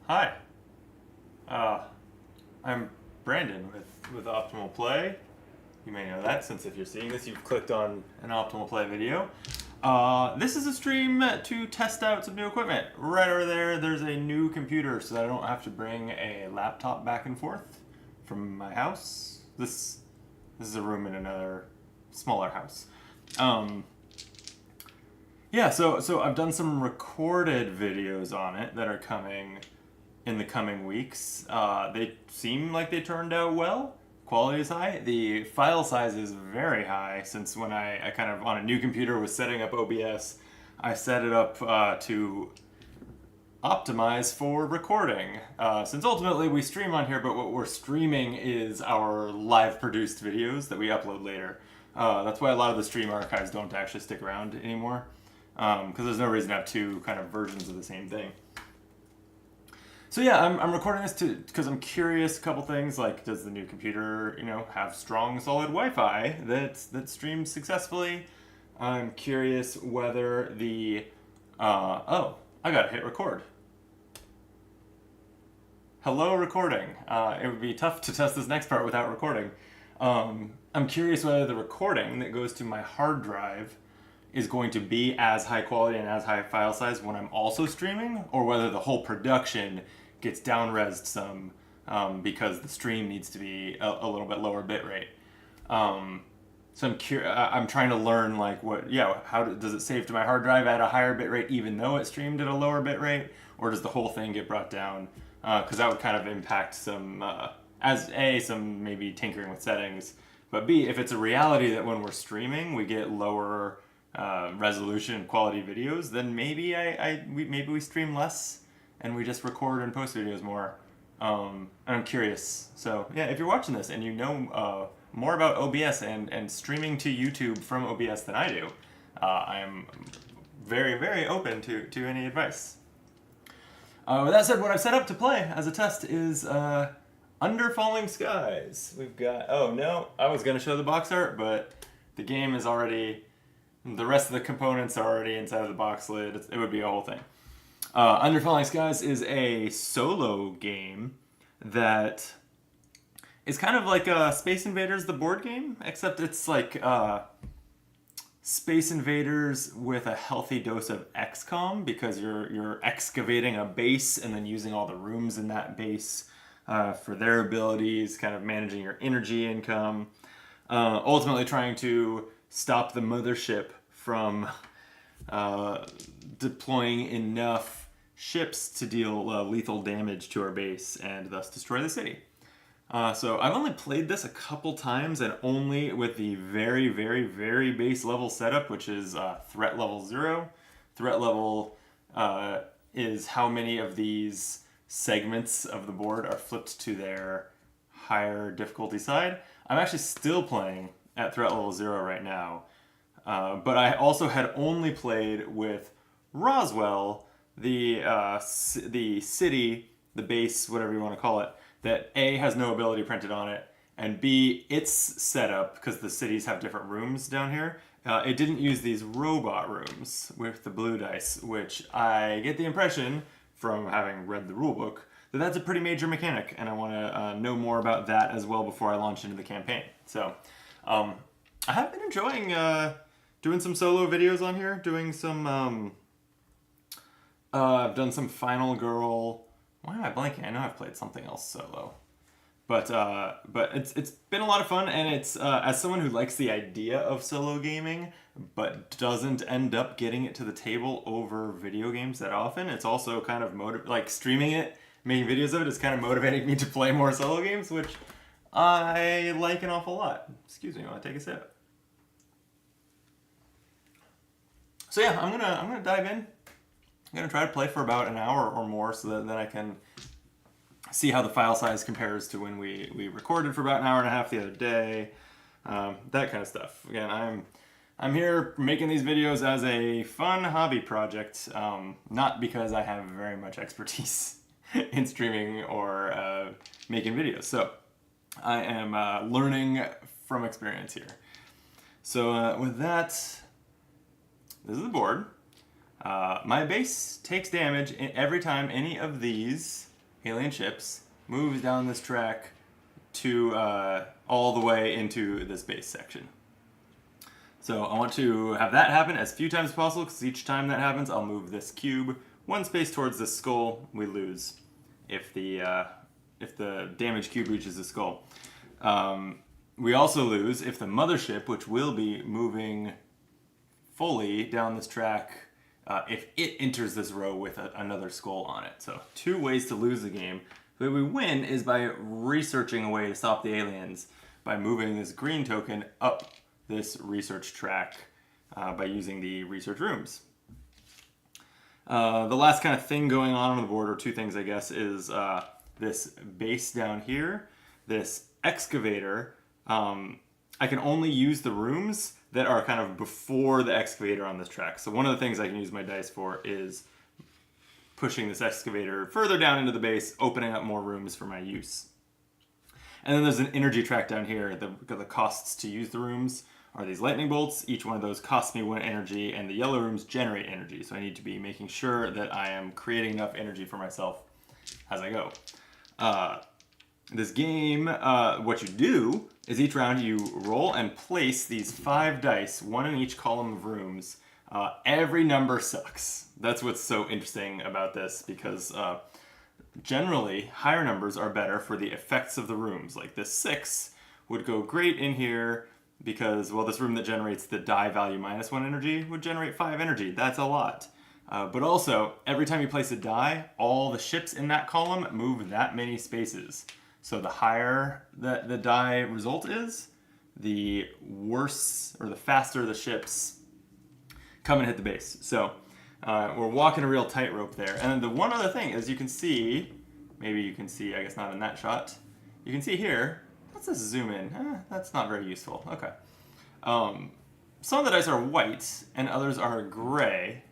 Hi, uh, I'm Brandon with Optimal Play. You may know that since if you're seeing this, you've clicked on an Optimal Play video. This is a stream to test out some new equipment. Right over there, there's a new computer so that I don't have to bring a laptop back and forth from my house. This is a room in another smaller house. Um, yeah, so I've done some recorded videos on it that are coming in the coming weeks. They seem like they turned out well. Quality is high. The file size is very high since when I kind of on a new computer was setting up OBS, I set it up to optimize for recording. Since ultimately we stream on here, but what we're streaming is our live produced videos that we upload later. That's why a lot of the stream archives don't actually stick around anymore, because there's no reason to have two kind of versions of the same thing. So yeah, I'm recording this because I'm curious. A couple things like, does the new computer, have strong, solid Wi-Fi that streams successfully? I'm curious whether the oh, I gotta hit record. Hello, recording. It would be tough to test this next part without recording. I'm curious whether the recording that goes to my hard drive is going to be as high quality and as high file size when I'm also streaming, or whether the whole production gets down-resed some because the stream needs to be a little bit lower bitrate. So I'm trying to learn how does it save to my hard drive at a higher bitrate even though it streamed at a lower bitrate, or does the whole thing get brought down? Because that would kind of impact some some maybe tinkering with settings, but B, if it's a reality that when we're streaming we get lower resolution quality videos, then maybe maybe we stream less and we just record and post videos more. And I'm curious. So yeah, if you're watching this and you know more about OBS and streaming to YouTube from OBS than I do, I am very, very open to any advice. With that said, what I've set up to play as a test is Under Falling Skies. We've got, oh no, I was going to show the box art, but the game is already, the rest of the components are already inside of the box lid. It would be a whole thing. Under Falling Skies is a solo game that is kind of like Space Invaders, the board game, except it's like Space Invaders with a healthy dose of XCOM, because you're excavating a base and then using all the rooms in that base for their abilities, kind of managing your energy income, ultimately trying to stop the mothership from deploying enough ships to deal lethal damage to our base and thus destroy the city. So I've only played this a couple times, and only with the very, very, very base level setup, which is threat level 0. Threat level is how many of these segments of the board are flipped to their higher difficulty side. I'm actually still playing at threat level 0 right now, but I also had only played with Roswell, the city, the base, whatever you want to call it, that A, has no ability printed on it, and B, its setup, because the cities have different rooms down here, it didn't use these robot rooms with the blue dice, which I get the impression, from having read the rulebook, that that's a pretty major mechanic, and I want to know more about that as well before I launch into the campaign. So, I have been enjoying doing some solo videos on here, doing some, I've done some Final Girl. Why am I blanking? I know I've played something else solo, but it's been a lot of fun, and it's as someone who likes the idea of solo gaming but doesn't end up getting it to the table over video games that often. It's also kind of like streaming it, making videos of it is kind of motivating me to play more solo games, which I like an awful lot. Excuse me, while I take a sip. So yeah, I'm gonna dive in. I'm going to try to play for about an hour or more so that then I can see how the file size compares to when we recorded for about an hour and a half the other day. That kind of stuff. Again, I'm here making these videos as a fun hobby project, not because I have very much expertise in streaming or making videos. So I am learning from experience here. So with that, this is the board. My base takes damage every time any of these alien ships, moves down this track to all the way into this base section. So I want to have that happen as few times as possible, because each time that happens, I'll move this cube one space towards the skull. We lose if the damaged cube reaches the skull. We also lose if the mothership, which will be moving fully down this track, if it enters this row with another skull on it. So 2 ways to lose the game. The way we win is by researching a way to stop the aliens by moving this green token up this research track by using the research rooms. The last kind of thing going on the board, or 2 things I guess, is this base down here, this excavator. I can only use the rooms that are kind of before the excavator on this track. So one of the things I can use my dice for is pushing this excavator further down into the base, opening up more rooms for my use. And then there's an energy track down here. The costs to use the rooms are these lightning bolts. Each one of those costs me 1 energy, and the yellow rooms generate energy. So I need to be making sure that I am creating enough energy for myself as I go. This game, what you do is each round you roll and place these 5 dice, 1 in each column of rooms. Every number sucks. That's what's so interesting about this, because generally higher numbers are better for the effects of the rooms. Like this 6 would go great in here because, well, this room that generates the die value -1 energy would generate 5 energy. That's a lot. But also, every time you place a die, all the ships in that column move that many spaces. So the higher the die result is, the worse or the faster the ships come and hit the base. So we're walking a real tightrope there. And then the one other thing is, you can see, maybe you can see, I guess not in that shot, you can see here, let's just zoom in. That's not very useful. Okay. Some of the dice are white and others are gray.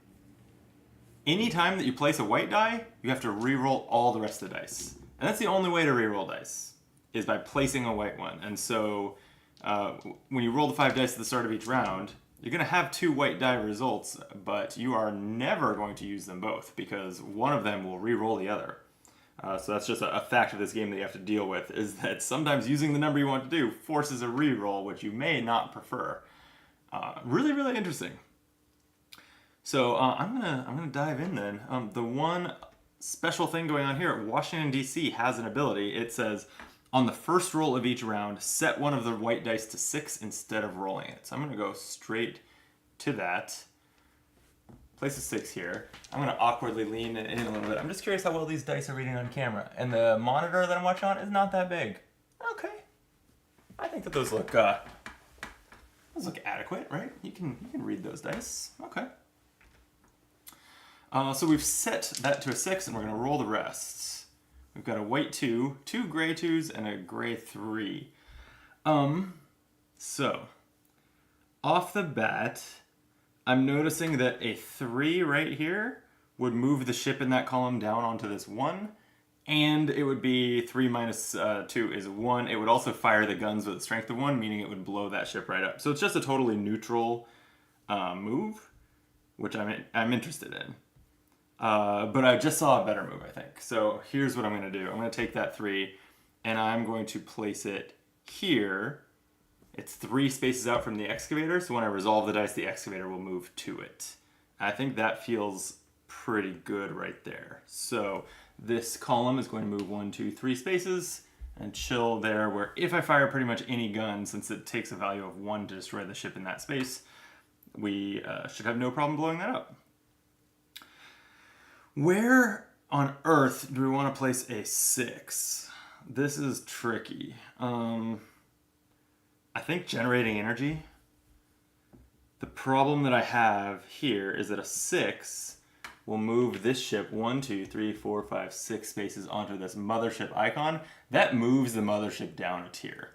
Anytime that you place a white die, you have to re-roll all the rest of the dice. And that's the only way to re-roll dice, is by placing a white one. And so when you roll the 5 dice at the start of each round, you're going to have 2 white die results, but you are never going to use them both, because one of them will re-roll the other. So that's just a fact of this game that you have to deal with, is that sometimes using the number you want to do forces a re-roll, which you may not prefer. Really, really interesting. So I'm gonna dive in then. The one special thing going on here, Washington, D.C. has an ability. It says, on the first roll of each round, set one of the white dice to 6 instead of rolling it. So I'm gonna go straight to that. Place a 6 here. I'm gonna awkwardly lean in a little bit. I'm just curious how well these dice are reading on camera. And the monitor that I'm watching on is not that big. Okay. I think that those look adequate, right? You can read those dice. Okay. So we've set that to a 6, and we're going to roll the rest. We've got a white 2, 2 gray 2s, and a gray 3. So, off the bat, I'm noticing that a 3 right here would move the ship in that column down onto this 1, and it would be 3 minus 2 is 1. It would also fire the guns with a strength of 1, meaning it would blow that ship right up. So it's just a totally neutral move, which I'm interested in. But I just saw a better move, I think. So here's what I'm going to do. I'm going to take that 3, and I'm going to place it here. It's 3 spaces out from the excavator, so when I resolve the dice, the excavator will move to it. I think that feels pretty good right there. So this column is going to move 1, 2, 3 spaces and chill there, where if I fire pretty much any gun, since it takes a value of 1 to destroy the ship in that space, we should have no problem blowing that up. Where on earth do we want to place a 6? This is tricky. I think generating energy. The problem that I have here is that a 6 will move this ship 1, 2, 3, 4, 5, 6 spaces onto this mothership icon. That moves the mothership down a tier,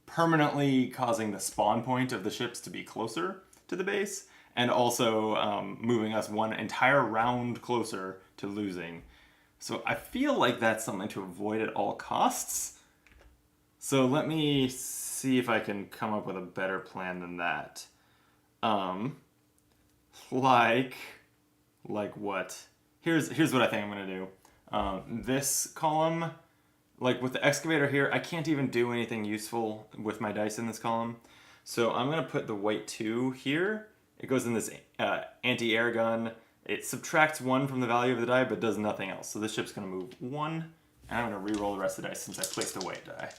permanently causing the spawn point of the ships to be closer to the base, and also moving us 1 entire round closer to losing. So I feel like that's something to avoid at all costs. So let me see if I can come up with a better plan than that. Like what? Here's what I think I'm gonna do. This column, like with the excavator here, I can't even do anything useful with my dice in this column. So I'm going to put the white 2 here. It goes in this anti-air gun. It subtracts 1 from the value of the die, but does nothing else. So this ship's going to move 1. And I'm going to re-roll the rest of the dice since I placed a white die.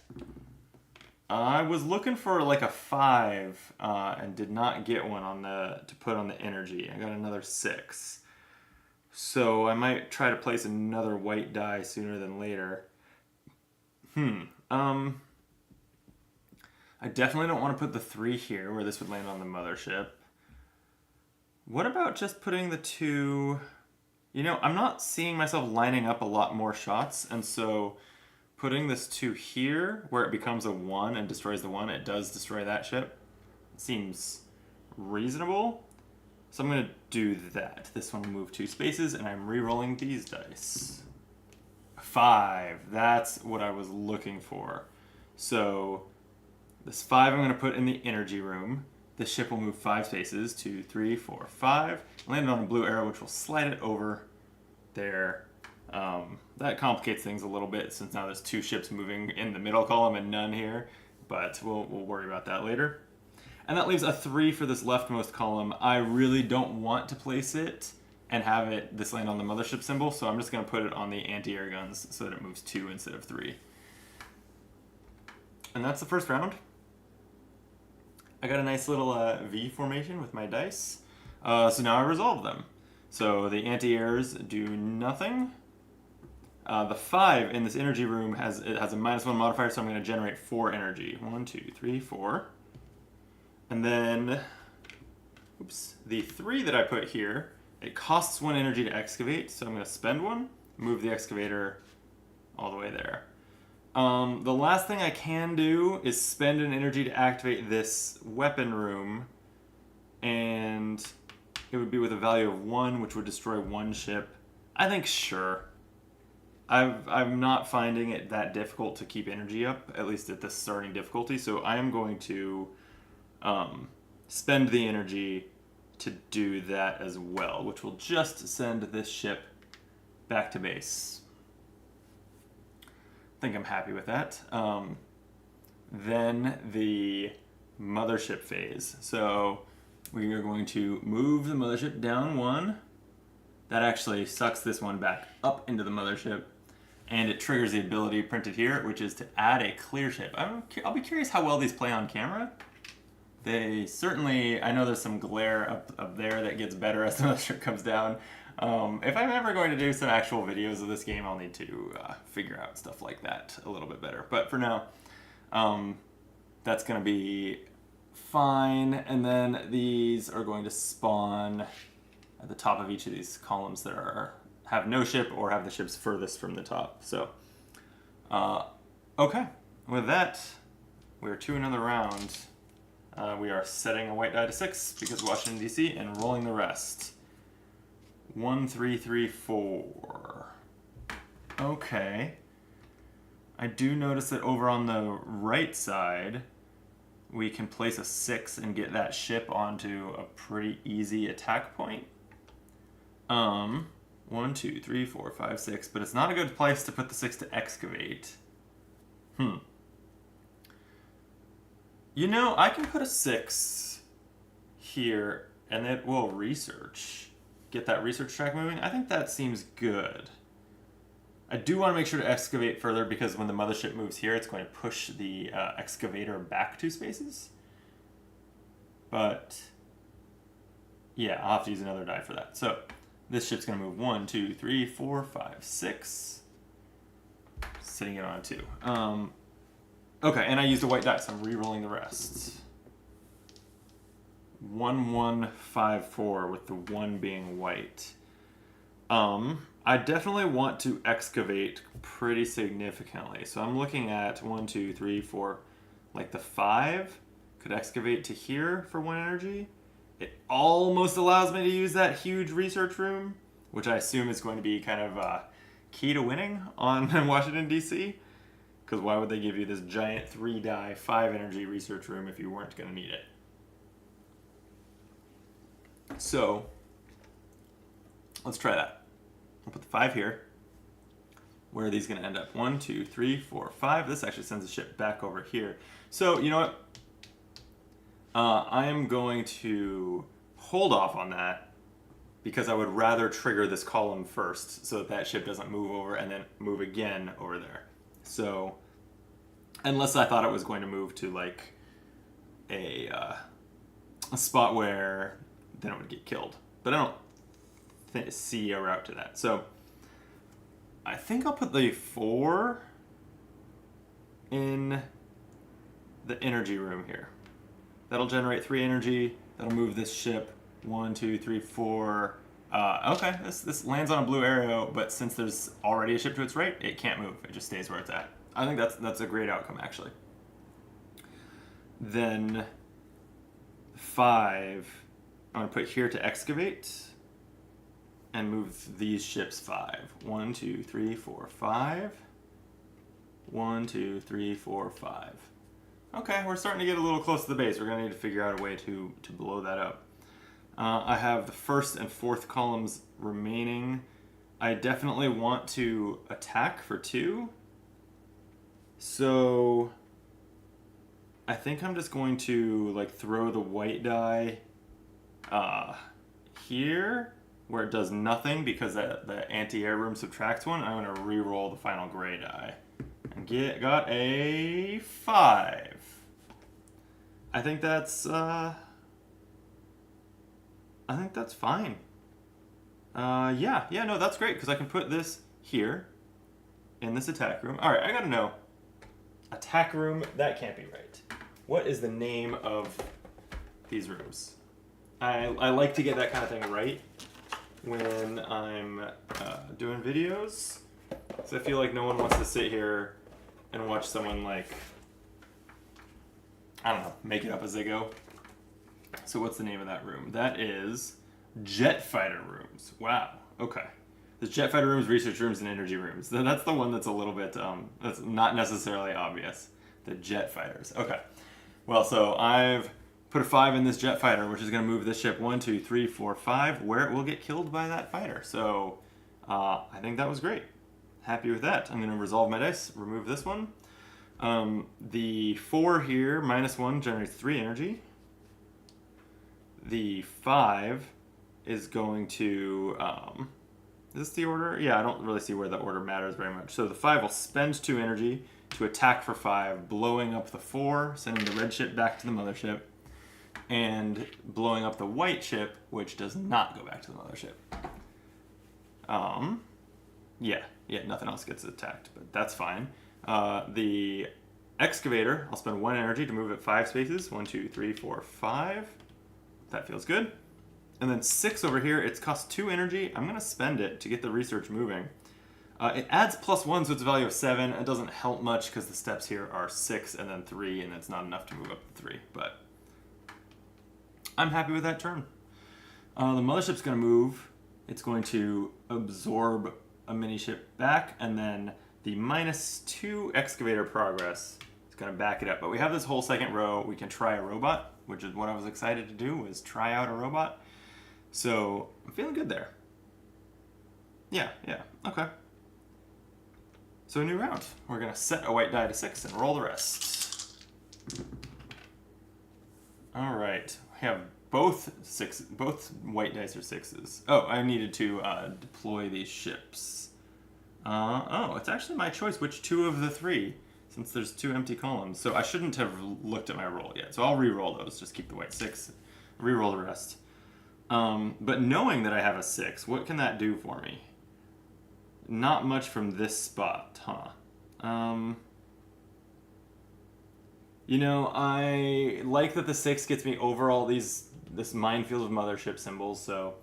I was looking for like a 5 and did not get one on to put on the energy. I got another 6. So I might try to place another white die sooner than later. I definitely don't want to put the 3 here where this would land on the mothership. What about just putting the 2... You know, I'm not seeing myself lining up a lot more shots, and so putting this 2 here where it becomes a 1 and destroys the 1, it does destroy that ship. Seems reasonable. So I'm going to do that. This one will move 2 spaces, and I'm re-rolling these dice. 5. That's what I was looking for. So this 5 I'm going to put in the energy room. This ship will move 5 spaces, 2, 3, 4, 5. Land on a blue arrow, which will slide it over there. That complicates things a little bit since now there's 2 ships moving in the middle column and none here. But we'll worry about that later. And that leaves a 3 for this leftmost column. I really don't want to place it and have this land on the mothership symbol, so I'm just going to put it on the anti-air guns so that it moves 2 instead of 3. And that's the first round. I got a nice little V formation with my dice. So now I resolve them. So the anti-airs do nothing. The 5 in this energy room has a -1 modifier, so I'm going to generate 4 energy. 1, 2, 3, 4. And then, the 3 that I put here, it costs 1 energy to excavate, so I'm going to spend 1, move the excavator all the way there. The last thing I can do is spend an energy to activate this weapon room, and it would be with a value of 1, which would destroy 1 ship. I think sure. I'm not finding it that difficult to keep energy up, at least at the starting difficulty, so I am going to spend the energy to do that as well, which will just send this ship back to base. I think I'm happy with that. Then the mothership phase. So we are going to move the mothership down 1. That actually sucks this one back up into the mothership. And it triggers the ability printed here, which is to add a clear ship. I'll be curious how well these play on camera. They certainly, I know there's some glare up there that gets better as the mothership comes down. If I'm ever going to do some actual videos of this game, I'll need to figure out stuff like that a little bit better. But for now, that's going to be fine. And then these are going to spawn at the top of each of these columns that have no ship or have the ships furthest from the top. So, okay. With that, we're to another round. We are setting a white die to 6 because Washington, D.C., and rolling the rest. 1, 3, 3, 4. Okay. I do notice that over on the right side, we can place a 6 and get that ship onto a pretty easy attack point. 1, 2, 3, 4, 5, 6, but it's not a good place to put the 6 to excavate. You know, I can put a 6 here, and it will research. Get that research track moving. I think that seems good. I do want to make sure to excavate further because when the mothership moves here, it's going to push the excavator back 2 spaces. But, yeah, I'll have to use another die for that. So, this ship's going to move 1, 2, 3, 4, 5, 6. Sitting it on a 2. Okay, and I used a white die, so I'm re-rolling the rest. 1, 1, 5, 4, with the 1 being white. I definitely want to excavate pretty significantly. So I'm looking at 1, 2, 3, 4, like the 5 could excavate to here for 1 energy. It almost allows me to use that huge research room, which I assume is going to be kind of key to winning on Washington, D.C. Because why would they give you this giant 3 die, 5 energy research room if you weren't going to need it? So, let's try that. I'll put the 5 here. Where are these going to end up? 1, 2, 3, 4, 5. This actually sends the ship back over here. So, you know what? I am going to hold off on that because I would rather trigger this column first so that that ship doesn't move over and then move again over there. So, unless I thought it was going to move to like a spot where then it would get killed. But I don't see a route to that. So, I think I'll put the 4 in the energy room here. That'll generate 3 energy. That'll move this ship 1, 2, 3, 4. Okay, this lands on a blue arrow, but since there's already a ship to its right, it can't move. It just stays where it's at. I think that's a great outcome, actually. Then 5, I'm going to put here to excavate and move these ships 5. 1, 2, 3, 4, 5. 1, 2, 3, 4, 5. Okay, we're starting to get a little close to the base. We're going to need to figure out a way to blow that up. I have the 1st and 4th columns remaining. I definitely want to attack for 2. So I think I'm just going to like throw the white die here where it does nothing because the anti-air room subtracts 1. I'm going to re-roll the final gray die and got a 5. I think that's fine. No, that's great because I can put this here in this attack room. All right, I gotta know. Attack room, that can't be right. What is the name of these rooms? I like to get that kind of thing right when I'm doing videos. So I feel like no one wants to sit here and watch someone like, I don't know, make it up as they go. So what's the name of that room? That is jet fighter rooms. Wow. Okay. There's jet fighter rooms, research rooms, and energy rooms. That's the one that's a little bit, that's not necessarily obvious. The jet fighters. Okay. Well, so I've put a 5 in this jet fighter, which is going to move this ship 1, 2, 3, 4, 5, where it will get killed by that fighter. So I think that was great. Happy with that. I'm going to resolve my dice, remove this one. The 4 here, -1, generates 3 energy. The 5 is going to, is this the order? Yeah, I don't really see where the order matters very much. So the 5 will spend 2 energy to attack for 5, blowing up the 4, sending the red ship back to the mothership, and blowing up the white ship, which does not go back to the mothership. Yeah, nothing else gets attacked, but that's fine. The excavator, I'll spend 1 energy to move it 5 spaces. 1, 2, 3, 4, 5. That feels good. And then 6 over here, it's cost 2 energy. I'm going to spend it to get the research moving. It adds +1, so it's a value of 7. It doesn't help much because the steps here are 6 and then 3, and that's not enough to move up to 3. But I'm happy with that turn. The mothership's going to move. It's going to absorb a mini ship back, and then the -2 excavator progress is going to back it up. But we have this whole second row. We can try a robot, which is what I was excited to do, was try out a robot. So I'm feeling good there. Yeah, okay. So a new round. We're going to set a white die to 6 and roll the rest. All right. We have both white dice are 6s. Oh, I needed to deploy these ships. It's actually my choice which 2 of the 3, since there's 2 empty columns. So I shouldn't have looked at my roll yet. So I'll re-roll those. Just keep the white 6. Re-roll the rest. But knowing that I have a 6, what can that do for me? Not much from this spot, huh? I like that the 6 gets me over all this minefield of mothership symbols, so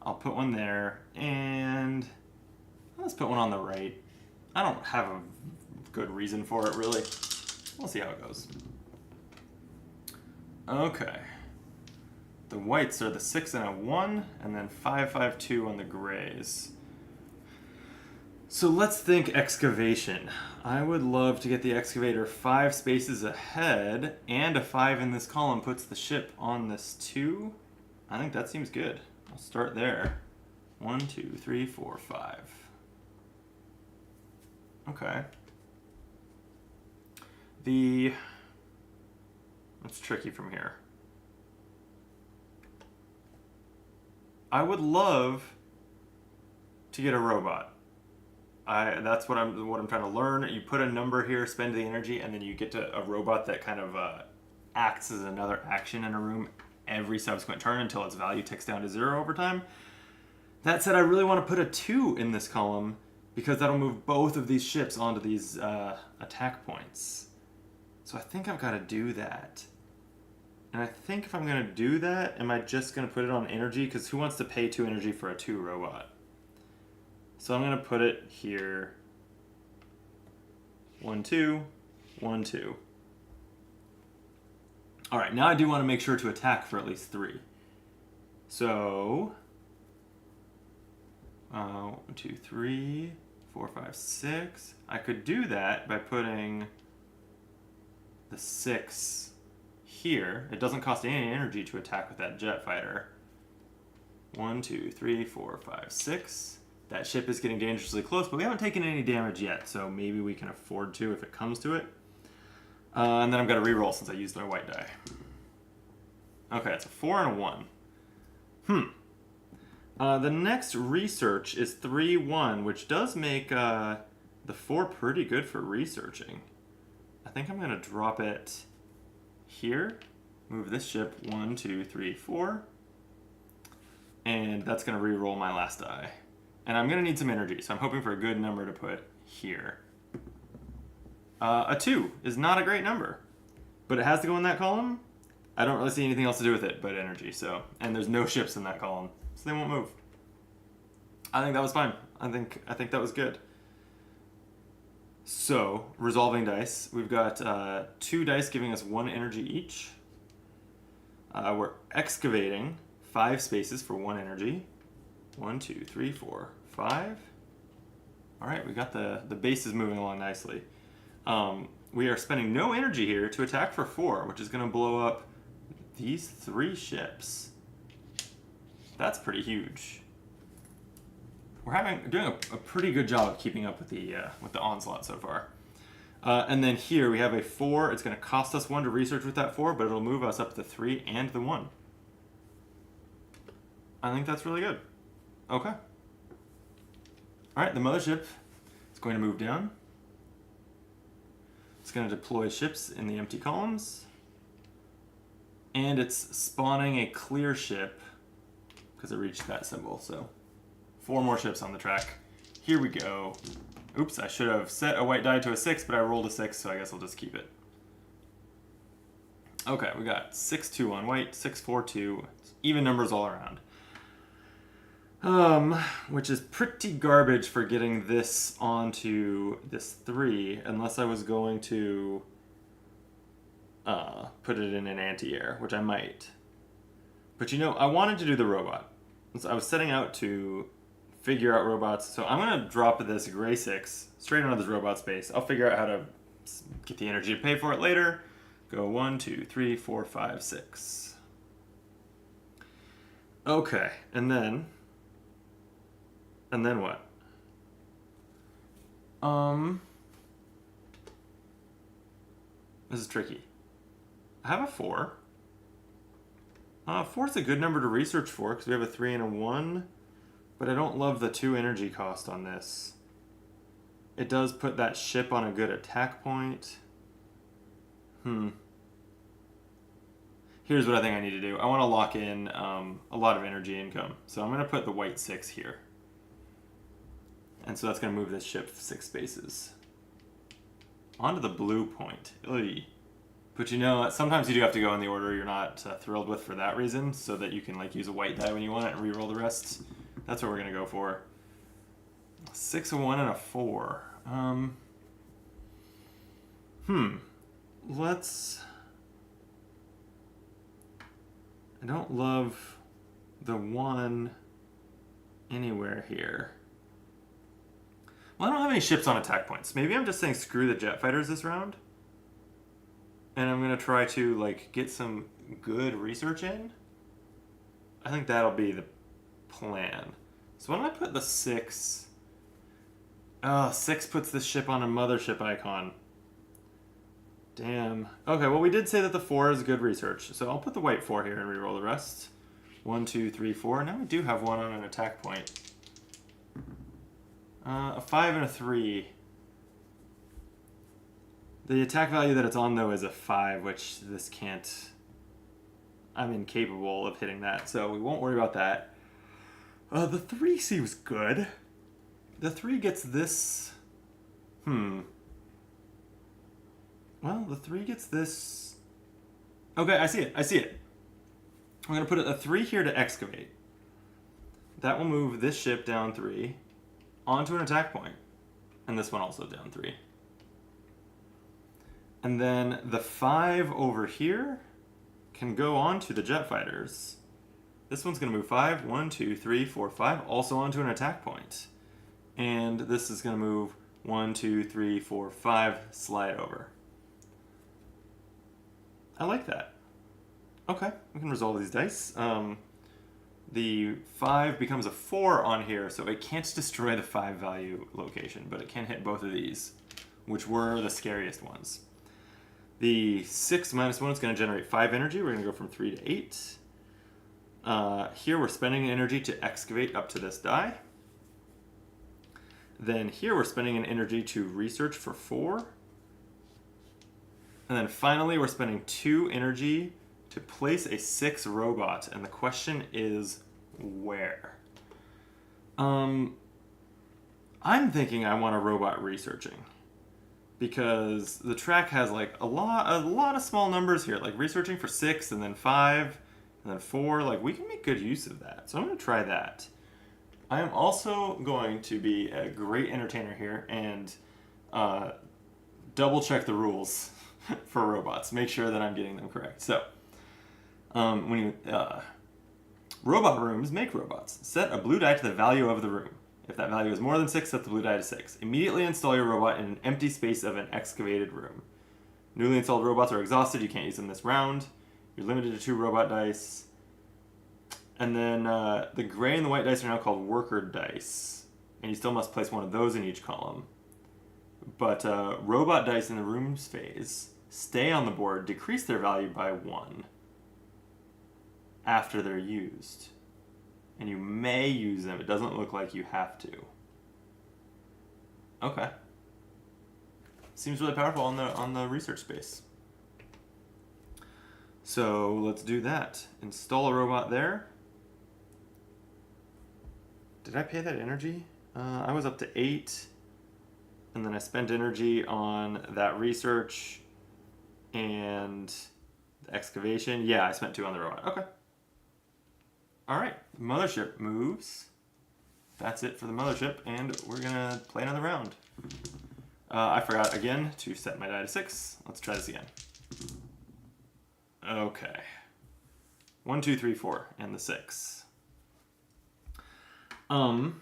I'll put one there, and let's put one on the right. I don't have a good reason for it, really. We'll see how it goes. Okay. The whites are the 6 and a 1, and then 5, 5, 2 on the grays. So let's think excavation. I would love to get the excavator 5 spaces ahead, and a 5 in this column puts the ship on this 2. I think that seems good. I'll start there. 1, 2, 3, 4, 5. Okay. It's tricky from here. I would love to get a robot. That's what I'm trying to learn. You put a number here, spend the energy, and then you get to a robot that kind of acts as another action in a room every subsequent turn until its value ticks down to 0 over time. That said, I really want to put a 2 in this column because that'll move both of these ships onto these attack points. So I think I've got to do that. And I think if I'm going to do that, am I just going to put it on energy? Because who wants to pay 2 energy for a 2 robot? So I'm going to put it here. 1, 2, 1, 2. All right, now I do want to make sure to attack for at least 3. So 1, 2, 3, 4, 5, 6. I could do that by putting the 6 here. It doesn't cost any energy to attack with that jet fighter. 1, 2, 3, 4, 5, 6. That ship is getting dangerously close, but we haven't taken any damage yet, so maybe we can afford to if it comes to it. And then I'm going to reroll since I used my white die. Okay, it's a 4 and a 1. The next research is 3, 1, which does make the 4 pretty good for researching. I think I'm going to drop it here. Move this ship 1, 2, 3, 4. And that's going to reroll my last die. And I'm going to need some energy, so I'm hoping for a good number to put here. A 2 is not a great number, but it has to go in that column. I don't really see anything else to do with it but energy, so. And there's no ships in that column, so they won't move. I think that was fine. I think that was good. So, resolving dice. We've got 2 dice giving us 1 energy each. We're excavating 5 spaces for 1 energy. 1, 2, 3, 4, 5. All right, we got the bases moving along nicely. We are spending no energy here to attack for 4, which is going to blow up these 3 ships. That's pretty huge. We're doing a pretty good job of keeping up with the onslaught so far. And then here we have a 4. It's going to cost us 1 to research with that 4, but it'll move us up to 3 and the 1. I think that's really good. Okay. All right, the mothership is going to move down. It's going to deploy ships in the empty columns. And it's spawning a clear ship because it reached that symbol. So 4 more ships on the track. Here we go. Oops, I should have set a white die to a 6, but I rolled a 6, so I guess I'll just keep it. Okay, we got 6, 2 on white, 6, 4, 2. Even numbers all around. Which is pretty garbage for getting this onto this 3, unless I was going to put it in an anti-air, which I might. But you know, I wanted to do the robot. So I was setting out to figure out robots, so I'm going to drop this gray 6 straight onto this robot space. I'll figure out how to get the energy to pay for it later. Go 1, 2, 3, 4, 5, 6. Okay, and then what? This is tricky. I have a 4. 4's a good number to research for because we have a 3 and a 1, but I don't love the 2 energy cost on this. It does put that ship on a good attack point. Here's what I think I need to do. I want to lock in a lot of energy income. So I'm going to put the white 6 here. And so that's going to move this ship 6 spaces. Onto the blue point. Oy. But you know, sometimes you do have to go in the order you're not thrilled with for that reason, so that you can like use a white die when you want it and re-roll the rest. That's what we're going to go for. 6, a 1, and a 4. Let's... I don't love the 1 anywhere here. Well, I don't have any ships on attack points. Maybe I'm just saying screw the jet fighters this round. And I'm going to try to like get some good research in. I think that'll be the plan. So why don't I put the 6 Oh, 6 puts this ship on a mothership icon. Damn. Okay, well, we did say that the 4 is good research, so I'll put the white 4 here and reroll the rest. 1, 2, 3, 4. Now we do have one on an attack point. A 5 and a 3. The attack value that it's on, though, is a 5, which this can't... I'm incapable of hitting that, so we won't worry about that. The 3 seems good. The 3 gets this... Well, the 3 gets this... Okay, I see it. I see it. I'm going to put a 3 here to excavate. That will move this ship down 3 onto an attack point. And this one also down 3. And then the 5 over here can go on to the jet fighters. This one's going to move 5. 1, 2, 3, 4, 5. Also onto an attack point. And this is going to move 1, 2, 3, 4, 5. Slide over. I like that. Okay, we can resolve these dice. The 5 becomes a 4 on here, so it can't destroy the 5 value location, but it can hit both of these, which were the scariest ones. The 6 minus 1 is going to generate 5 energy. We're going to go from 3 to 8. Here we're spending energy to excavate up to this die. Then here we're spending an energy to research for 4. And then finally we're spending 2 energy to place a 6 robot. And the question is, where? I'm thinking I want a robot researching. Because the track has like a lot of small numbers here, like researching for 6 and then 5 and then 4. Like, we can make good use of that. So I'm going to try that. I am also going to be a great entertainer here and double check the rules for robots. Make sure that I'm getting them correct. So, robot rooms make robots. Set a blue die to the value of the room. If that value is more than 6, set the blue die to 6. Immediately install your robot in an empty space of an excavated room. Newly installed robots are exhausted. You can't use them this round. You're limited to 2 robot dice. And then the gray and the white dice are now called worker dice. And you still must place one of those in each column. But robot dice in the rooms phase stay on the board, decrease their value by 1 after they're used. And you may use them. It doesn't look like you have to. Okay. Seems really powerful on the research space. So let's do that. Install a robot there. Did I pay that energy? I was up to 8. And then I spent energy on that research and the excavation. Yeah, I spent 2 on the robot. Okay. Alright, mothership moves. That's it for the mothership, and we're gonna play another round. I forgot again to set my die to 6. Let's try this again. Okay. 1, 2, 3, 4, and the 6. I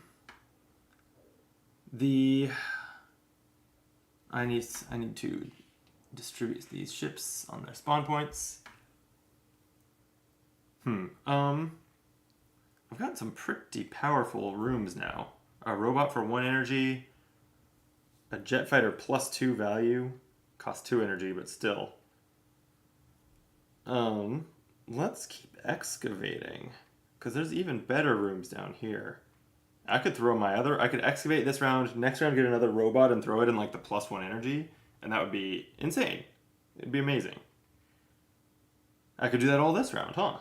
need to distribute these ships on their spawn points. I've got some pretty powerful rooms now. A robot for 1 energy, a jet fighter plus 2 value, costs 2 energy, but still. Let's keep excavating, because there's even better rooms down here. I could excavate this round, next round get another robot and throw it in like the plus 1 energy, and that would be insane. It'd be amazing. I could do that all this round, huh?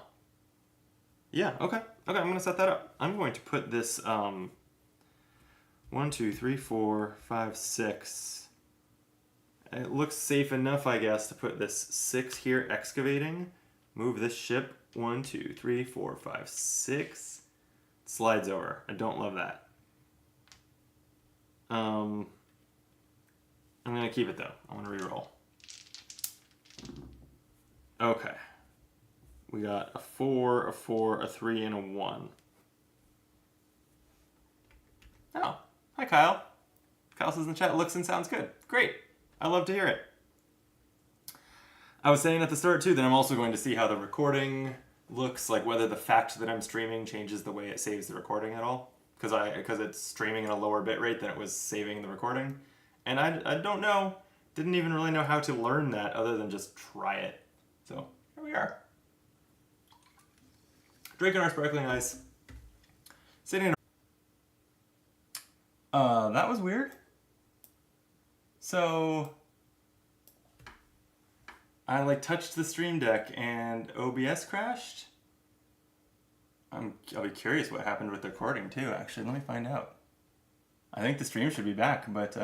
Yeah, okay. Okay, I'm going to set that up. I'm going to put this 1, 2, 3, 4, 5, 6. It looks safe enough, I guess, to put this 6 here excavating. Move this ship 1, 2, 3, 4, 5, 6. Slides over. I don't love that. I'm going to keep it though. I want to reroll. Okay. We got a 4, a 4, a 3, and a 1. Oh, hi Kyle. Kyle says in the chat, looks and sounds good. Great. I love to hear it. I was saying at the start too that I'm also going to see how the recording looks, like whether the fact that I'm streaming changes the way it saves the recording at all. because it's streaming at a lower bit rate than it was saving the recording. And I don't know, didn't even really know how to learn that other than just try it. So here we are. Drinking our sparkling ice. Sitting in that was weird. So I like touched the stream deck and OBS crashed. I'll be curious what happened with the recording too, actually. Let me find out. I think the stream should be back, but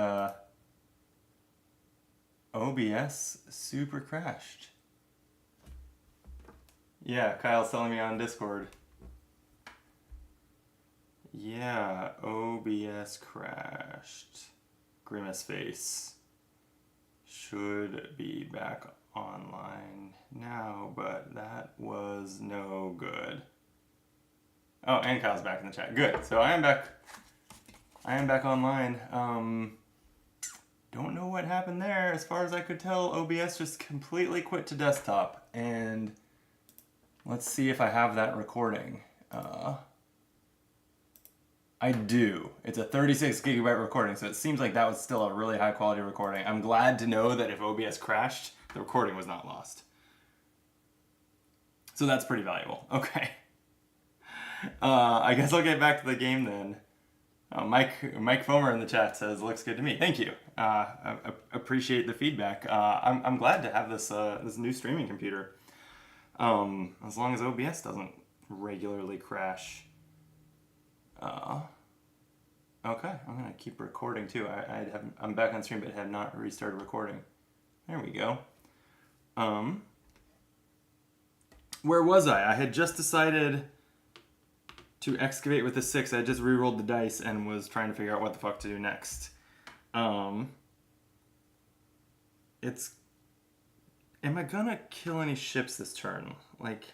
OBS super crashed. Yeah, Kyle's telling me on Discord. Yeah, OBS crashed. Grimace face. Should be back online now, but that was no good. Oh, and Kyle's back in the chat. Good. So I am back. I am back online. Don't know what happened there. As far as I could tell, OBS just completely quit to desktop. And let's see if I have that recording. I do. It's a 36 gigabyte recording, so it seems like that was still a really high quality recording. I'm glad to know that if OBS crashed, the recording was not lost. So that's pretty valuable. Okay. I guess I'll get back to the game then. Mike Fomer in the chat says, looks good to me. Thank you. I appreciate the feedback. I'm glad to have this this new streaming computer. As long as OBS doesn't regularly crash. Okay, I'm gonna keep recording too. I'm back on stream but have not restarted recording. There we go. Where was I? I had just decided to excavate with the 6. I just re-rolled the dice and was trying to figure out what the fuck to do next. Am I gonna kill any ships this turn? Like,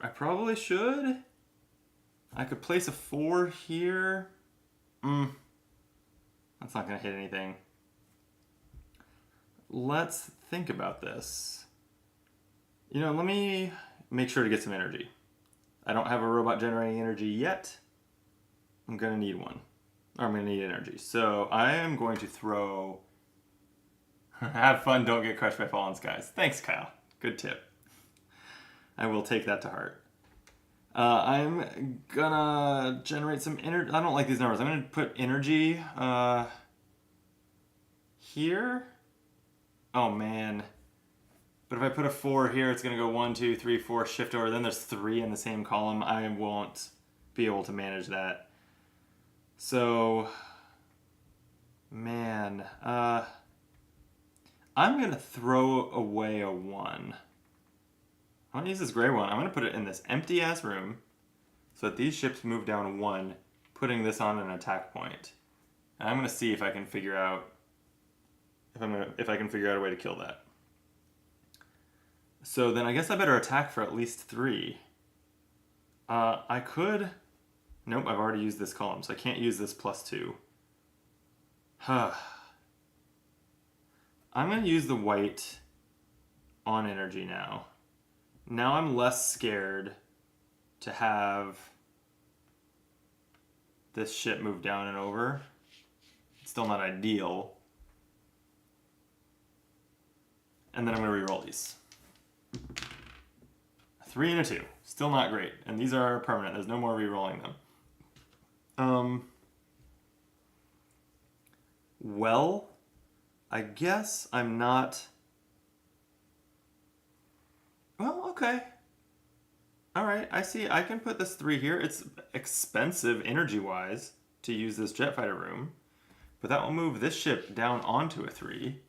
I probably should. I could place a 4 here. That's not gonna hit anything. Let's think about this. You know, let me make sure to get some energy. I don't have a robot generating energy yet. I'm gonna need one. Or I'm gonna need energy. So I am going to throw... Have fun, don't get crushed by fallen skies. Thanks, Kyle. Good tip. I will take that to heart. I'm gonna generate some energy. I don't like these numbers. I'm gonna put energy here. Oh man. But if I put a 4 here, it's gonna go 1, 2, 3, 4, shift over. Then there's 3 in the same column. I won't be able to manage that. So, man, I'm gonna throw away a 1. I'm gonna use this gray one. I'm gonna put it in this empty ass room so that these ships move down 1, putting this on an attack point. And I'm gonna see if I can figure out if I can figure out a way to kill that. So then I guess I better attack for at least 3. I could... Nope, I've already used this column, so I can't use this +2. I'm gonna use the white on energy now. Now I'm less scared to have this ship move down and over. It's still not ideal. And then I'm going to reroll these. A 3 and a 2. Still not great. And these are permanent. There's no more rerolling them. Well, I guess I'm not... Well, okay. Alright, I see. I can put this 3 here. It's expensive energy-wise to use this jet fighter room. But that will move this ship down onto a 3.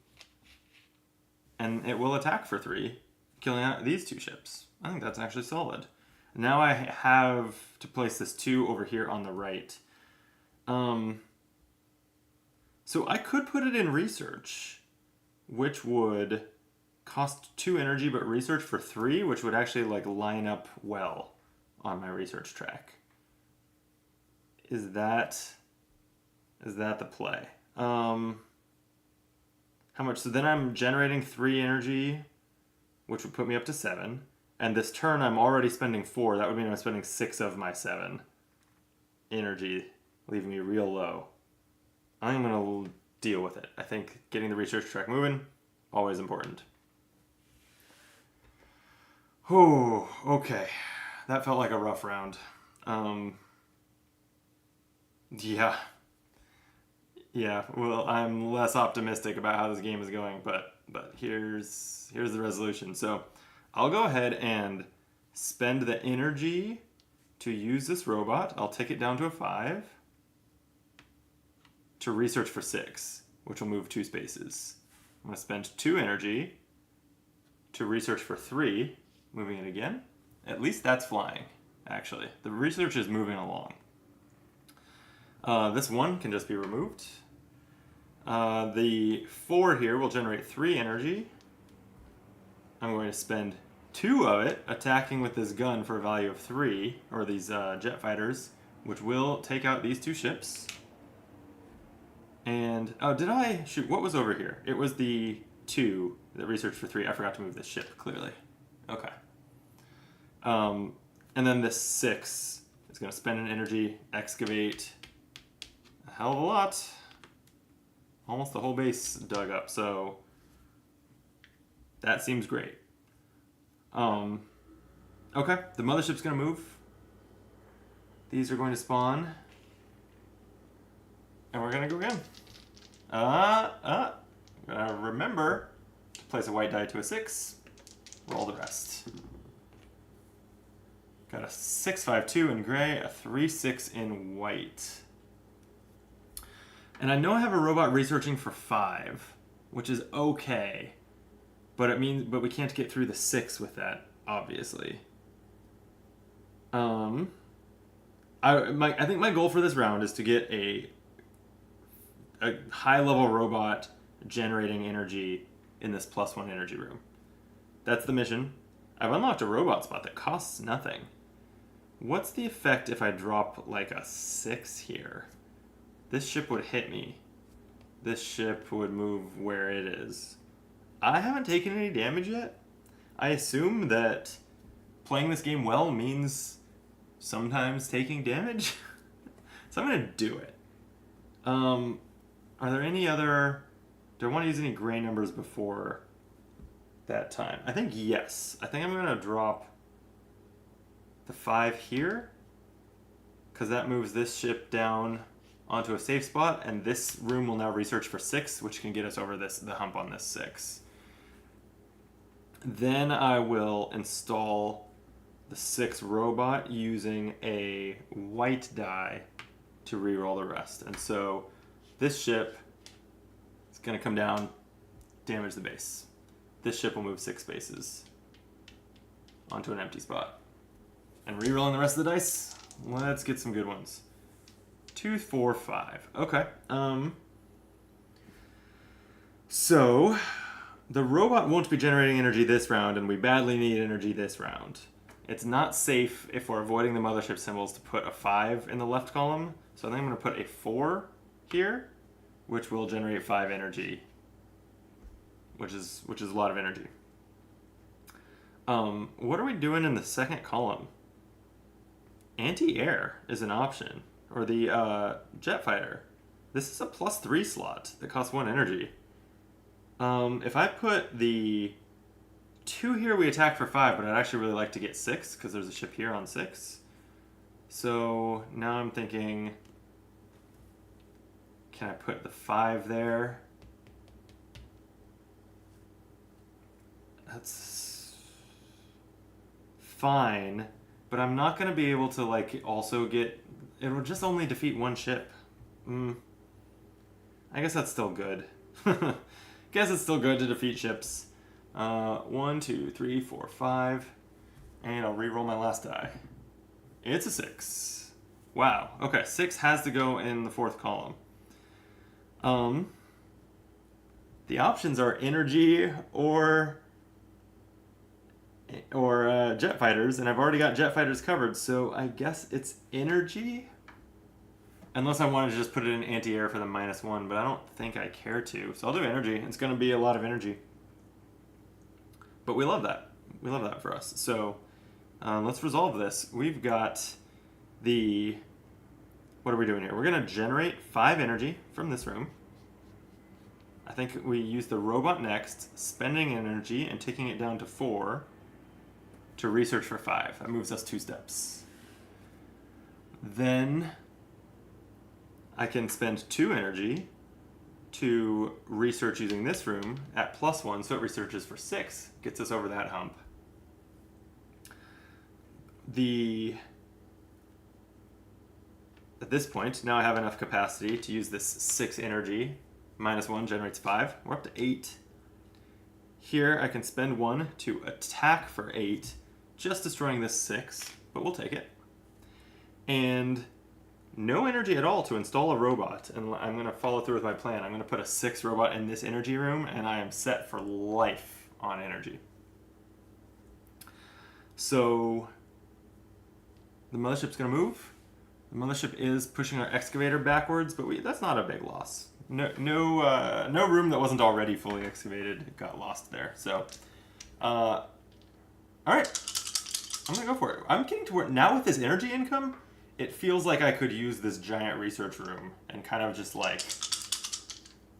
And it will attack for 3, killing out these 2 ships. I think that's actually solid. Now I have to place this 2 over here on the right. So I could put it in research, which would cost 2 energy, but research for 3, which would actually like line up well on my research track. Is that the play? How much? So then I'm generating 3 energy, which would put me up to 7. And this turn I'm already spending 4. That would mean I'm spending 6 of my 7 energy, leaving me real low. I'm going to deal with it. I think getting the research track moving, always important. Oh, okay. That felt like a rough round. Yeah. Yeah, well, I'm less optimistic about how this game is going, but here's the resolution. So I'll go ahead and spend the energy to use this robot. I'll take it down to a 5 to research for 6, which will move 2 spaces. I'm going to spend 2 energy to research for 3, moving it again. At least that's flying, actually. The research is moving along. This 1 can just be removed. The 4 here will generate 3 energy. I'm going to spend 2 of it attacking with this gun for a value of 3, or these jet fighters, which will take out these 2 ships. And, oh, did I shoot? What was over here? It was the 2 that researched for 3. I forgot to move this ship, clearly. Okay. And then this 6 is going to spend an energy, excavate a hell of a lot. Almost the whole base dug up, so that seems great. Okay, the mothership's going to move. These are going to spawn. And we're going to go again. Remember to place a white die to a 6. Roll the rest. Got a 6-5-2 in gray, a 3-6 in white. And I know I have a robot researching for 5, which is okay. But we can't get through the 6 with that, obviously. I think my goal for this round is to get a high-level robot generating energy in this +1 energy room. That's the mission. I've unlocked a robot spot that costs nothing. What's the effect if I drop like a 6 here? This ship would hit me. This ship would move where it is. I haven't taken any damage yet. I assume that playing this game well means sometimes taking damage. So I'm going to do it. Are there any other... Do I want to use any gray numbers before that time? I think yes. I think I'm going to drop the 5 here, because that moves this ship down onto a safe spot, and this room will now research for 6, which can get us over the hump on this 6. Then I will install the 6 robot using a white die to reroll the rest. And so this ship is going to come down, damage the base. This ship will move 6 spaces onto an empty spot. And rerolling the rest of the dice, let's get some good ones. 2, 4, 5. Okay. So the robot won't be generating energy this round, and we badly need energy this round. It's not safe if we're avoiding the mothership symbols to put a 5 in the left column. So I think I'm going to put a 4 here, which will generate 5 energy, which is a lot of energy. What are we doing in the second column? Anti-air is an option, or the jet fighter. This is a +3 slot that costs 1 energy. If I put the 2 here, we attack for 5, but I'd actually really like to get 6 because there's a ship here on 6. So now I'm thinking, can I put the 5 there? That's fine, but I'm not going to be able to like also get... It'll just only defeat 1 ship. I guess that's still good. Guess it's still good to defeat ships. 1, 2, 3, 4, 5. And I'll re-roll my last die. It's a 6. Wow. Okay, 6 has to go in the 4th column. The options are energy or jet fighters, and I've already got jet fighters covered, so I guess it's energy? Unless I wanted to just put it in anti-air for the -1, but I don't think I care to. So I'll do energy. It's going to be a lot of energy. But we love that. We love that for us. So let's resolve this. We've got the... What are we doing here? We're going to generate 5 energy from this room. I think we use the robot next, spending energy and taking it down to 4 to research for 5. That moves us 2 steps. Then I can spend 2 energy to research using this room at +1, so it researches for 6, gets us over that hump. At this point, now I have enough capacity to use this 6 energy. -1 generates 5. We're up to 8. Here I can spend 1 to attack for 8, just destroying this 6, but we'll take it. And no energy at all to install a robot, and I'm going to follow through with my plan. I'm going to put a 6 robot in this energy room, and I am set for life on energy. So the mothership's going to move. The mothership is pushing our excavator backwards, but that's not a big loss. No room that wasn't already fully excavated got lost there. So, all right, I'm gonna go for it. I'm getting to where now with this energy income, it feels like I could use this giant research room and kind of just like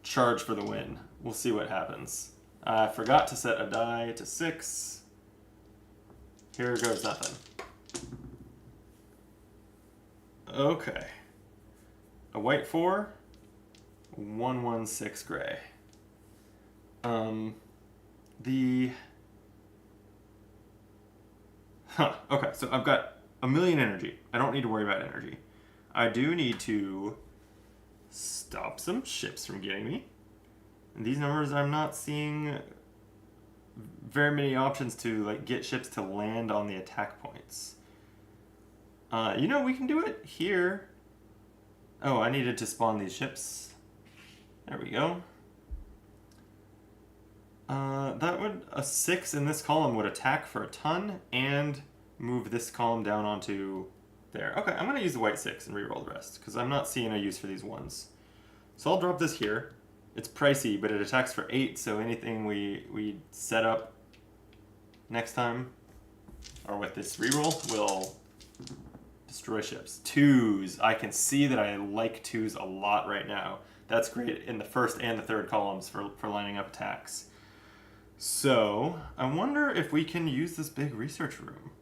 charge for the win. We'll see what happens. I forgot to set a die to 6. Here goes nothing. Okay. A white 4, 1/1/6 gray. Okay, so I've got 1,000,000 energy. I don't need to worry about energy. I do need to stop some ships from getting me. And these numbers, I'm not seeing very many options to like get ships to land on the attack points. We can do it here. Oh, I needed to spawn these ships. There we go. A 6 in this column would attack for a ton and move this column down onto there. Okay, I'm going to use the white 6 and reroll the rest because I'm not seeing a use for these ones. So I'll drop this here. It's pricey, but it attacks for 8, so anything we set up next time or with this reroll will destroy ships. 2s. I can see that I like 2s a lot right now. That's great in the first and the third columns for lining up attacks. So I wonder if we can use this big research room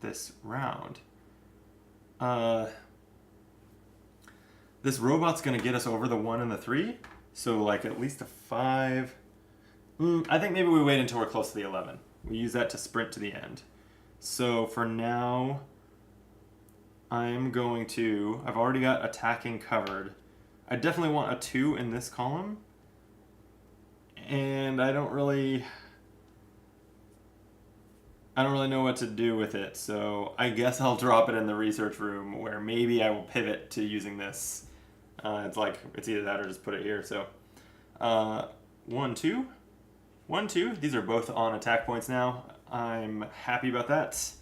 this round. This robot's going to get us over the 1 and the 3. So like at least a 5. I think maybe we wait until we're close to the 11. We use that to sprint to the end. So for now, I've already got attacking covered. I definitely want a 2 in this column. And I don't really know what to do with it, so I guess I'll drop it in the research room where maybe I will pivot to using this. It's either that or just put it here. So 1, 2. 1, 2. These are both on attack points now. I'm happy about that.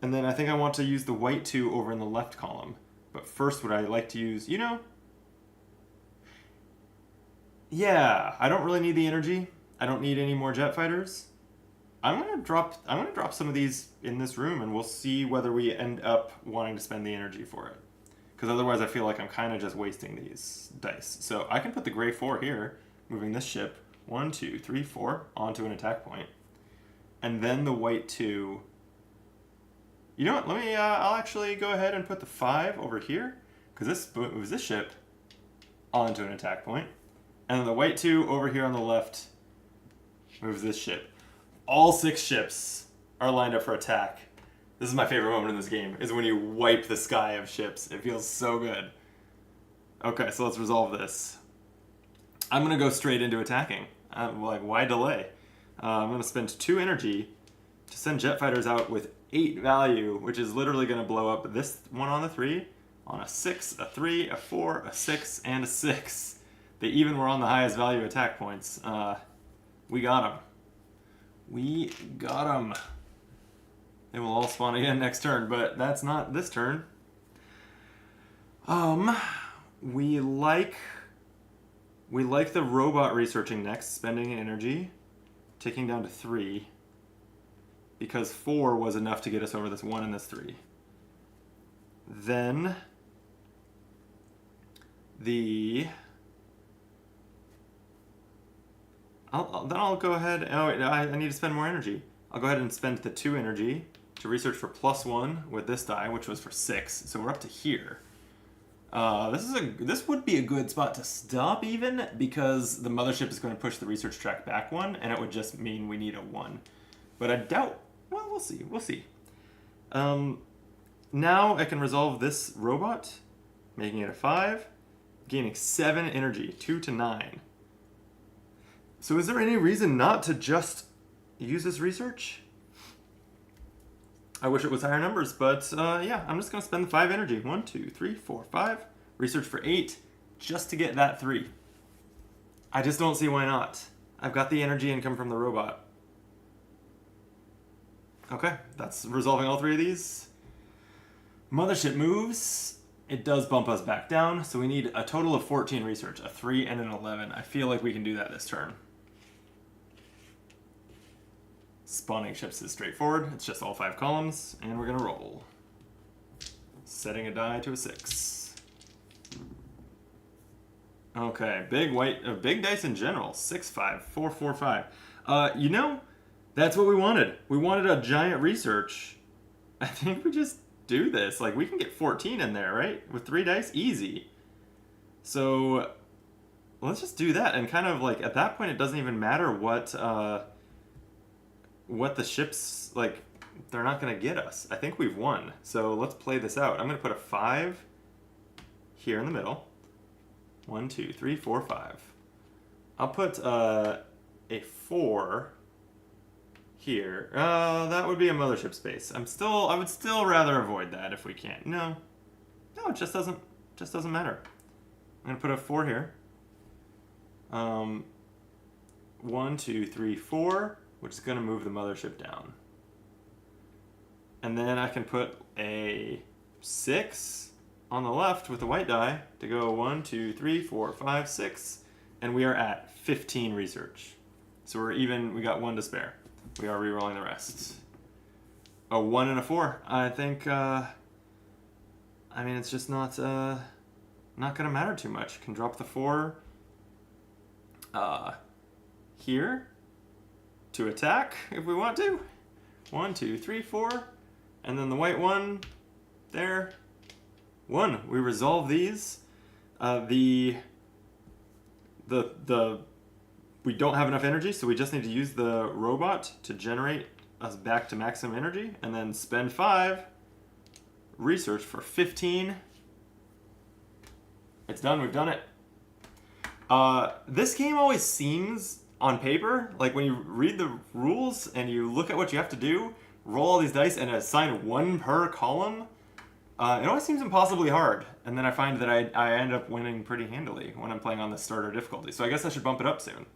And then I think I want to use the white 2 over in the left column. But first, would I like to use, yeah, I don't really need the energy. I don't need any more jet fighters. I'm gonna drop some of these in this room, and we'll see whether we end up wanting to spend the energy for it. Because otherwise, I feel like I'm kind of just wasting these dice. So I can put the gray 4 here, moving this ship 1, 2, 3, 4 onto an attack point, and then the white 2. You know what? I'll actually go ahead and put the 5 over here, because this moves this ship onto an attack point. And then the white 2 over here on the left moves this ship. All 6 ships are lined up for attack. This is my favorite moment in this game, is when you wipe the sky of ships. It feels so good. Okay, so let's resolve this. I'm going to go straight into attacking. Why delay? I'm going to spend 2 energy to send jet fighters out with 8 value, which is literally going to blow up this one on the 3, on a 6, a 3, a 4, a 6, and a 6. They even were on the highest value attack points. We got them. We got them. They will all spawn again next turn, but that's not this turn. We like the robot researching next, spending energy, ticking down to 3. because 4 was enough to get us over this 1 and this 3. Then I'll go ahead. Oh, wait, I need to spend more energy. I'll go ahead and spend the 2 energy to research for +1 with this die, which was for 6. So we're up to here. This would be a good spot to stop even, because the mothership is going to push the research track back 1, and it would just mean we need a 1. But I doubt. Well, we'll see. We'll see. Now I can resolve this robot, making it a 5, gaining 7 energy, 2 to 9. So is there any reason not to just use this research? I wish it was higher numbers, but yeah, I'm just going to spend the 5 energy. 1, 2, 3, 4, 5. Research for 8, just to get that 3. I just don't see why not. I've got the energy income from the robot. Okay, that's resolving all 3 of these. Mothership moves. It does bump us back down, so we need a total of 14 research, a 3 and an 11. I feel like we can do that this turn. Spawning ships is straightforward. It's just all 5 columns, and we're going to roll. Setting a die to a 6. Okay, big dice in general. 6, 5, 4, 4, 5. You know, that's what we wanted. We wanted a giant research. I think we just do this. Like, we can get 14 in there, right? With 3 dice, easy. So let's just do that. And kind of like at that point, it doesn't even matter what the ships, like, they're not going to get us. I think we've won. So let's play this out. I'm going to put a 5 here in the middle. 1, 2, 3, 4, 5. I'll put a 4 here. That would be a mothership space. I would still rather avoid that if we can. No, it just doesn't matter. I'm going to put a 4 here. 1, 2, 3, 4. Which is going to move the mothership down. And then I can put a 6 on the left with the white die to go 1, 2, 3, 4, 5, 6. And we are at 15 research. So we're even, we got 1 to spare. We are re-rolling the rest. A 1 and a 4. I think, I mean, it's just not going to matter too much. Can drop the 4 here to attack if we want to. 1, 2, 3, 4. And then the white 1 there. 1. We resolve these. We don't have enough energy, so we just need to use the robot to generate us back to maximum energy, and then spend 5 research for 15. It's done. We've done it. This game always seems, on paper, like when you read the rules and you look at what you have to do, roll all these dice and assign 1 per column, it always seems impossibly hard. And then I find that I end up winning pretty handily when I'm playing on the starter difficulty. So I guess I should bump it up soon.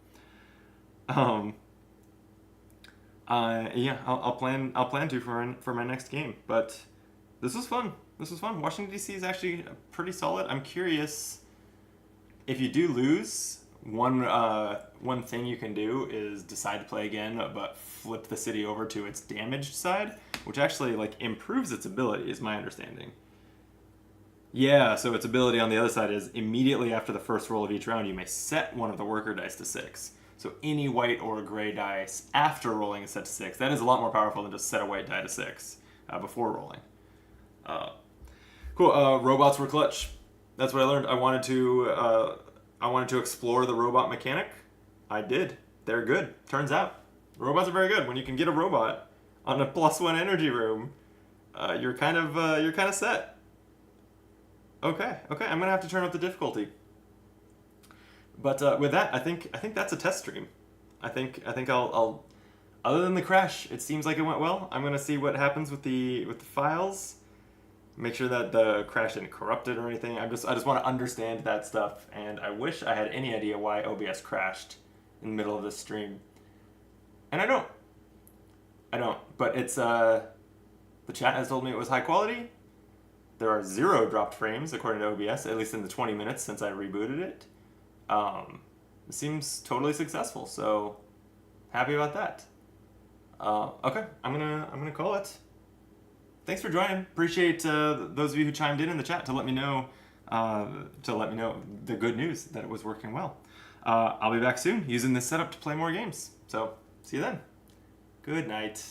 Yeah, I'll plan to for my next game. But this was fun. Washington D.C. is actually pretty solid. I'm curious if you do lose. One thing you can do is decide to play again, but flip the city over to its damaged side, which actually like improves its ability, is my understanding. Yeah, so its ability on the other side is immediately after the first roll of each round, you may set one of the worker dice to 6. So any white or gray dice after rolling is set to 6. That is a lot more powerful than just set a white die to 6 before rolling. Cool. Robots were clutch. That's what I learned. I wanted to explore the robot mechanic. I did. They're good. Turns out, robots are very good. When you can get a robot on a +1 energy room, you're kind of set. Okay. I'm gonna have to turn up the difficulty. But with that, I think that's a test stream. I think I'll other than the crash, it seems like it went well. I'm gonna see what happens with the files. Make sure that the crash didn't corrupt it or anything. I just want to understand that stuff, and I wish I had any idea why OBS crashed in the middle of this stream. And I don't. But it's the chat has told me it was high quality. There are 0 dropped frames according to OBS, at least in the 20 minutes since I rebooted it. It seems totally successful, so happy about that. Okay, I'm gonna call it. Thanks for joining. Appreciate those of you who chimed in the chat to let me know the good news that it was working well. I'll be back soon using this setup to play more games. So see you then. Good night.